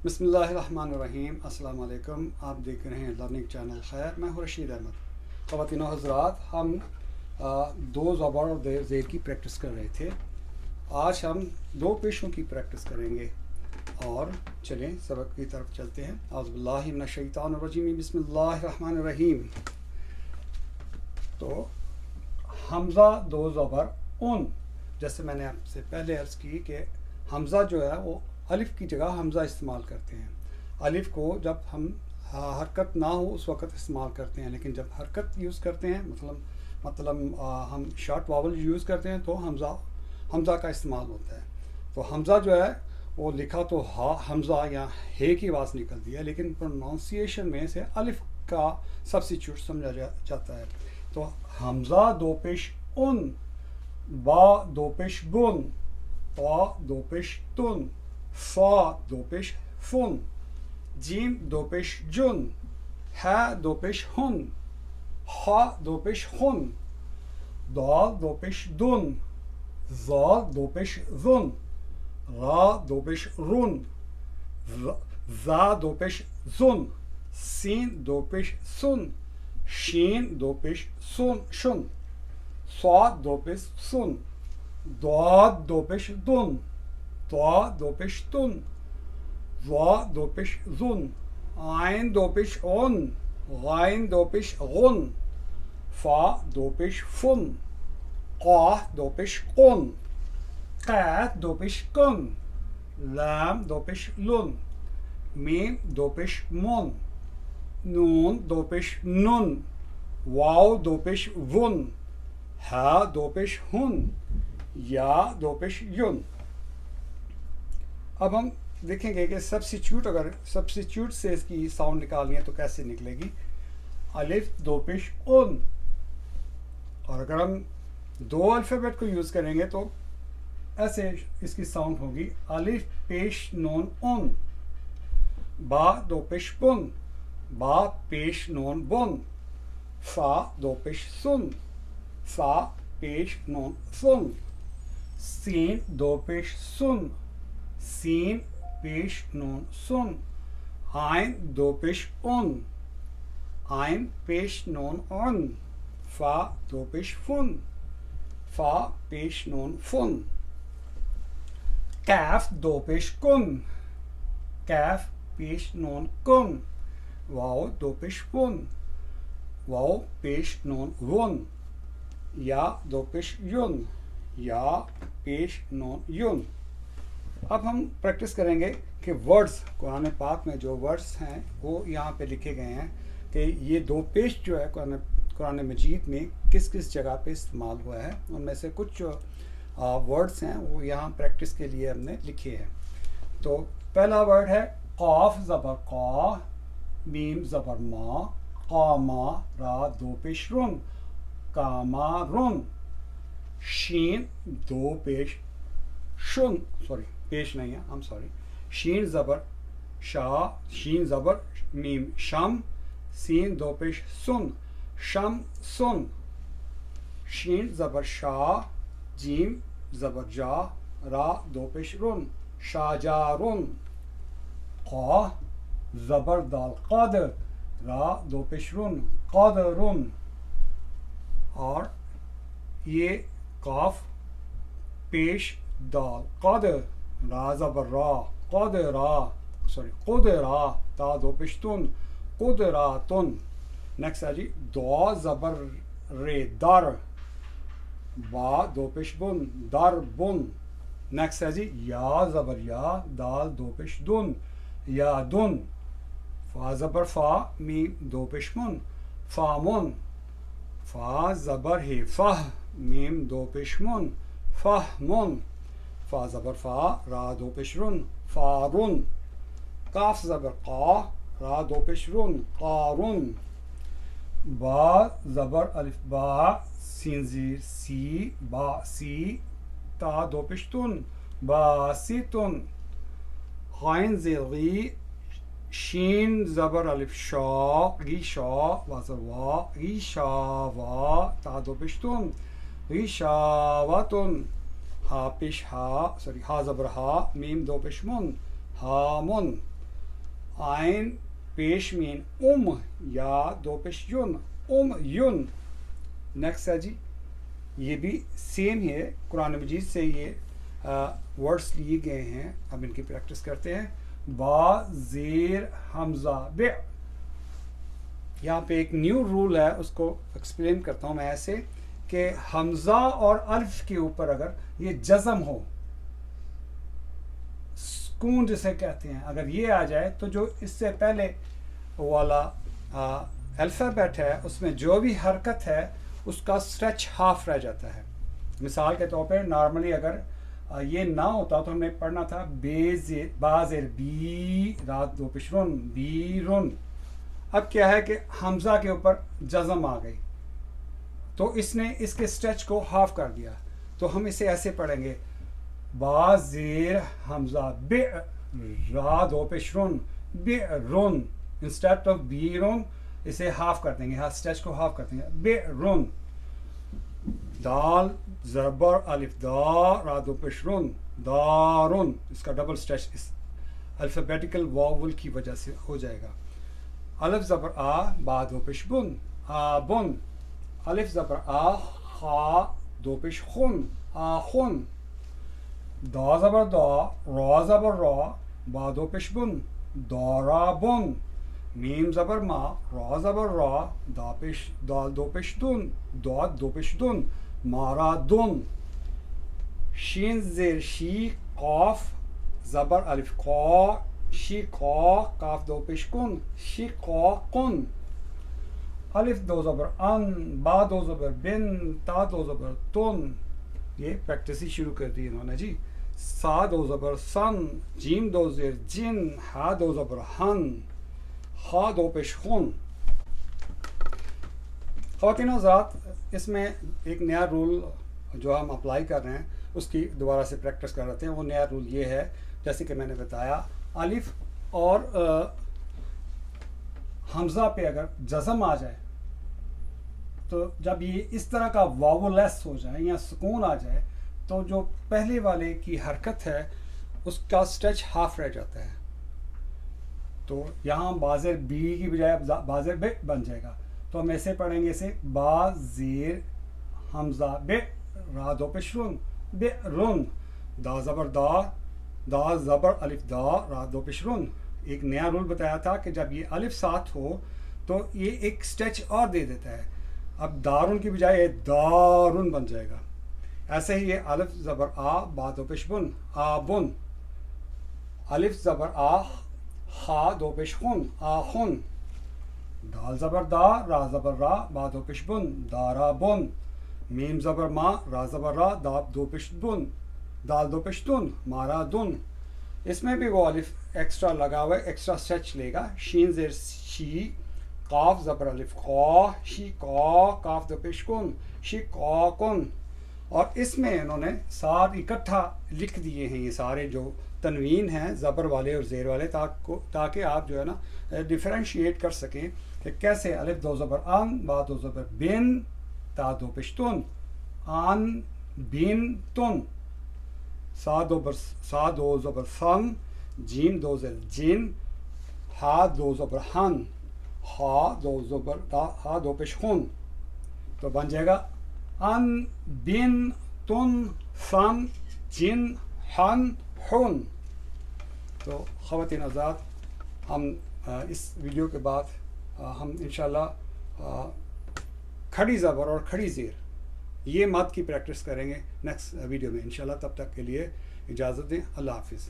بسم اللہ الرحمن الرحیم، السلام علیکم۔ آپ دیکھ رہے ہیں لرننگ چینل خیر، میں ہوں رشید احمد۔ خواتین و حضرات، ہم دو زبر اور زیر کی پریکٹس کر رہے تھے۔ آج ہم دو پیشوں کی پریکٹس کریں گے، اور چلیں سبق کی طرف چلتے ہیں۔ اعوذ باللہ من الشیطان الرجیم، بسم اللہ الرحمن الرحیم۔ تو حمزہ دو زبر اون، جیسے میں نے آپ سے پہلے عرض کی کہ حمزہ جو ہے وہ الف کی جگہ حمزہ استعمال کرتے ہیں۔ الف کو جب ہم حرکت نہ ہو اس وقت استعمال کرتے ہیں، لیکن جب حرکت یوز کرتے ہیں، مطلب ہم شارٹ واول یوز کرتے ہیں تو حمزہ کا استعمال ہوتا ہے۔ تو حمزہ جو ہے وہ لکھا تو حمزہ یا ہے کی آواز نکلتی ہے، لیکن پروناؤنسیشن میں سے الف کا سبسٹیچیوٹ سمجھا جاتا ہے۔ تو حمزہ دو پیش اون، با دو پیش بن، طا دو پیش تن، فا دو پیش فن، جیم دو پیش جن، ح دو پیش ہن، خ دو پیش خن، دال دو پیش دن، زال دو پیش زن، را دو پیش رن، زا دو پیش زن، سین دو پیش سن، شین دو پیش شن، صاد دو پیش سن، ضاد دو پیش دن، طا دو پیش تن، ظا دو پیش زن، عین دو پیش غن، غین دو پیش غن، فا دو پیش فن، قاف دو پیش قن، قاف دو پیش قن، لام دو پیش لن، میم دو پیش من، نون دو پیش نن، واو دو پیش ون، ہا دو پیش ہن، یا دو پیش یون۔ اب ہم دیکھیں گے کہ سبسٹیچیوٹ سے اس کی ساؤنڈ نکالنی ہے تو کیسے نکلے گی۔ الف دو پیش اون، اور اگر ہم دو الفابیٹ کو یوز کریں گے تو ایسے اس کی ساؤنڈ ہوگی، الف پیش نون اون، با دو پیش بن، با پیش نون بن، فا دو پیش سن، فا پیش نون سن، سین دو پیش سن، سین پیش نون سن، عین دو پیش اون، عین پیش نون اون، فا دو پیش فن، فا پیش نون فن، کاف دو پیش کن، کاف پیش نون کن، واو دو پیش ون، واو پیش نون ون، یا دو پیش یون، یا پیش نون یون۔ اب ہم پریکٹس کریں گے کہ ورڈز قرآن پاک میں جو ورڈز ہیں وہ یہاں پہ لکھے گئے ہیں کہ یہ دو پیش جو ہے قرآن مجید میں کس کس جگہ پہ استعمال ہوا ہے۔ ان میں سے کچھ جو ورڈز ہیں وہ یہاں پریکٹس کے لیے ہم نے لکھے ہیں۔ تو پہلا ورڈ ہے قاف زبر قا، میم زبر ما، قاما، را دو پیش رن، کاما رن، شین دو پیش شن، پیش نہیں ہے، شین زبر شا، شین زبر میم شم، سین دو پیش سن، شم سن، شین زبر شا، جیم زبر جا، را دو پیش رن، شاجارن، قا زبر دال قد، را دو پیش رن، قدرن، اور یہ قاف پیش دال قد، را زبر را، قدرا، تا دو پیش تن، قدراتن۔ نیکسٹ ہے جی دعا زبر رے در، با دو پیش بن، در بن۔ نیکسٹ ہے جی یا زبر یا، دال دو پیش دن، یا دن۔ فا زبر فا، میم دو پیش من، فامن۔ فا زبر ہے فہ، میم دو پیش من، فہمن۔ فا زبر فا، را دو پیش رن، فارن۔ کاف زبر قا، را دو پیش رن، قارن۔ با زبر الف با، سین زیر سی، با سی، تا دو پیش تن، باسطن۔ غین زیر غی، شین زبر الف شا، غی شا، وا زبر وا، غی شا وا، تا دو پیش تن، غیشاوتن۔ ہا پیش ہا، ہا زبر ہا، میم دو پیش من، ہامن۔ आइन पेश मीन या दो पेश युन युन। नेक्स्ट है जी, ये भी सेम है, कुरान मजीद से ये वर्ड्स लिए गए हैं। अब इनकी प्रैक्टिस करते हैं। बा ज़ेर हमज़ा बे। यहाँ पे एक न्यू रूल है, उसको एक्सप्लेन करता हूँ मैं ऐसे कि हमज़ा और अल्फ के ऊपर अगर ये जज़म हो, सुकून जिसे कहते हैं, अगर ये आ जाए तो जो इससे पहले वाला अल्फ़ाबेट है उसमें जो भी हरकत है उसका स्ट्रेच हाफ रह जाता है। मिसाल के तौर पर नॉर्मली अगर ये ना होता तो हमने पढ़ना था बाज़ेर बी रात दो पिशरुन बी रुन। अब क्या है कि हमज़ा के ऊपर जज़म आ गई तो इसने इसके स्ट्रेच को हाफ कर दिया, तो हम इसे ऐसे पढ़ेंगे बाज़ेर हमज़ा बे रा दो पिशरुन बे रुन। इंस्टेड ऑफ बी रुन इसे हाफ कर देंगे, हाँ स्ट्रेच को हाफ कर देंगे बे रुन। दाल ज़बर अलिफ दा रा दो पिशरुन दारुन, इसका डबल स्ट्रेच इस अल्फ़ाबेटिकल वावल की वजह से हो जाएगा। अलिफ ज़बर आ बा दो पेश बुन आबुन। अलिफ ज़बर आ खा दो पेश खुन आखुन। दा ज़बर दा रा ज़बर रा बा दो पेश बुन दाराबुन। मीम ज़बर मा रा ज़बर रा दाल दो पेश दुन दाद दो पेश दुन मारादुन। शीन ज़ेर शी काफ ज़बर अलिफ का शी का काफ दो पेश कुन शी का कुन। अलिफ दो ज़बर अन बा दो ज़बर बिन ता दो ज़बर तुन। ये प्रैक्टिस ही शुरू कर दी इन्होंने जी। सा दो ज़बर सन जीम दो ज़ेर जिन हा दो ज़बर हन हा दो पेश खुन। ख़वातीन हज़रात, इसमें एक नया रूल जो हम अप्लाई कर रहे हैं उसकी दोबारा से प्रैक्टिस कर रहे हैं। वो नया रूल ये है, जैसे कि मैंने बताया, अलिफ और हमज़ा पे अगर जज़म आ जाए तो जब ये इस तरह का वावलेस हो जाए या सुकून आ जाए तो जो पहले वाले की हरकत है उसका स्ट्रेच हाफ रह जाता है। तो यहाँ बाज़ेर बी की बजाय बाज़ेर बे बन जाएगा। तो हम ऐसे पढ़ेंगे, इसे बा ज़ेर हमज़ा बे रा दो पेशरुन बे रुन। दा ज़बर दा ज़बर अलिफ दा रा दो पेशरुन। एक नया रूल बताया था कि जब ये अलिफ साथ हो तो ये एक स्ट्रेच और दे देता है। अब दारुन की बजाय दारुन बन जाएगा। ऐसे ही ये अलिफ ज़बर आ बा दो पेश बुन आबुन। अलिफ ज़बर आ हा दो पेश खुन आखुन। दाल ज़बर दा रा ज़बर रा बा दो पेश बुन दाराबुन। मीम ज़बर मा रा ज़बर रा दा दो पेश बुन दाल दो पेश दुन मारादुन। इसमें भी वो अलिफ एक्स्ट्रा लगा हुआ है, एक्स्ट्रा स्ट्रेच लेगा। शीन ज़ेर शी काफ ज़बर अलिफ का शी का काफ दो पेश कुन शी का कुन। और इसमें इन्होंने साथ इकट्ठा लिख दिए हैं ये सारे जो तनवीन हैं ज़बर वाले और ज़ेर वाले, ताकि आप जो है ना डिफरेंशिएट कर सकें कि कैसे अलिफ दो ज़बर अन बा दो ज़बर बिन ता दो पेश तुन अन बिन तुन। सा दो ज़बर सन जीम दो ज़ेर जिन हा दो ज़बर हन हा दो ज़बर हा दो पेश खुन। तो बन जाएगा अन बिन तुन सन जिन हन हुन। तो ख़वातीन हज़रात, हम इस वीडियो के बाद हम इंशाल्लाह खड़ी ज़बर और खड़ी ज़ेर ये मद की प्रैक्टिस करेंगे नेक्स्ट वीडियो में इंशाल्लाह। तब तक के लिए इजाज़त दें। अल्लाह हाफ़िज़।